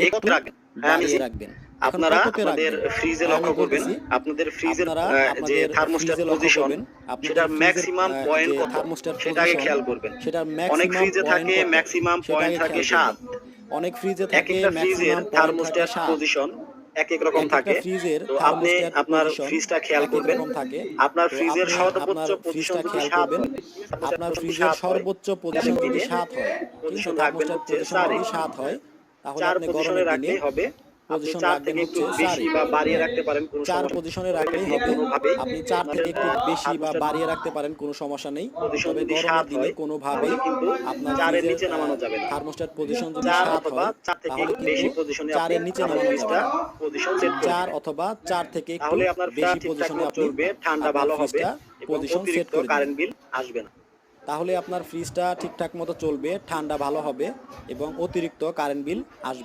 এই কত রাখবেন? আমি রাখবেন। এখন আপনারা কততে আপনাদের রাখবেন? ফ্রিজে আমি লক্ষ্য করবেন, বলতেছি, আপনাদের ফ্রিজের আপনারা যে আপনাদের থার্মোস্ট্যাট ফ্রিজে লক্ষ্য পজিশন করবেন। আপনাদের সেটার ফ্রিজের ম্যাক্সিমাম যে পয়েন্ট কত থার্মোস্ট্যাট সেটা আগে পজিশন, খেয়াল করবেন। সেটার অনেক ম্যাক্সিমাম ফ্রিজে পয়েন্ট থাকে কত ম্যাক্সিমাম সেটা পয়েন্ট আগে থাকে খেয়াল ৭। করবেন। অনেক ফ্রিজে থাকে একেকটা ফ্রিজের ম্যাক্সিমাম পয়েন্ট থাকে থার্মোস্ট্যাট ৭। পজিশন একেক রকম একেকটা থাকে। ফ্রিজের তো আপনি থার্মোস্ট্যাট আপনার পজিশন ফ্রিজটা খেয়াল একেক করবেন। রকম থাকে। আপনার তো ফ্রিজের আপনি সর্বোচ্চ আপনার পজিশন ফ্রিজটা যদি খেয়াল ৭ করবেন। হয়, আপনার যদি ফ্রিজের ৭ হয় সর্বোচ্চ তাহলে পজিশন যদি দিনে ৭ হয়, ঠিক আছে? পজিশন রাখবেন থার্মোস্ট্যাট হচ্ছে পজিশন ৪ এ। যদি ৭ হয়, তাহলে ৪ আপনি পজিশনে গরমের দিনে রাখলেই হবে। আপনি পজিশন ৪ রাখবেন থেকে একটু হচ্ছে ৪ বেশি এ। বা বাড়িয়ে হ্যাঁ? রাখতে পারেন কোনো ৪ সমস্যা পজিশনে তবে রাখলেই কিন্তু হবে। কোনোভাবেই আপনি ৪ আপনাদের থেকে একটু বেশি বা থার্মোস্ট্যাট বাড়িয়ে রাখতে পারেন, কোনো সমস্যা নেই। পজিশন তবে যদি গরমের ৭ দিনে হয় তাহলে কোনোভাবেই কিন্তু আপনার ৪ এর ফ্রিজের নিচে নামানো যাবে না। থার্মোস্ট্যাট পজিশন যদি ৪ ৭ অথবা হয়, ৪ থেকে তাহলে একটু কিন্তু বেশি পজিশনে ৪ আপনি এর নিচে আপনার নামানো যাবে ফ্রিজটা না। পজিশন সেট করে ৪ দিবেন। অথবা ৪ থেকে একটু তাহলে আপনার ফ্রিজটা বেশি ঠিকঠাক পজিশনে মতো আপনি চলবে, ঠান্ডা আপনার ভালো হবে ফ্রিজটা এবং পজিশন সেট অতিরিক্ত করে দিবেন। কারেন্ট বিল আসবে না। তাহলে আপনার ফ্রিজটা ঠিকঠাক মতো চলবে, ঠান্ডা ভালো হবে এবং অতিরিক্ত কারেন্ট বিল আসবে না।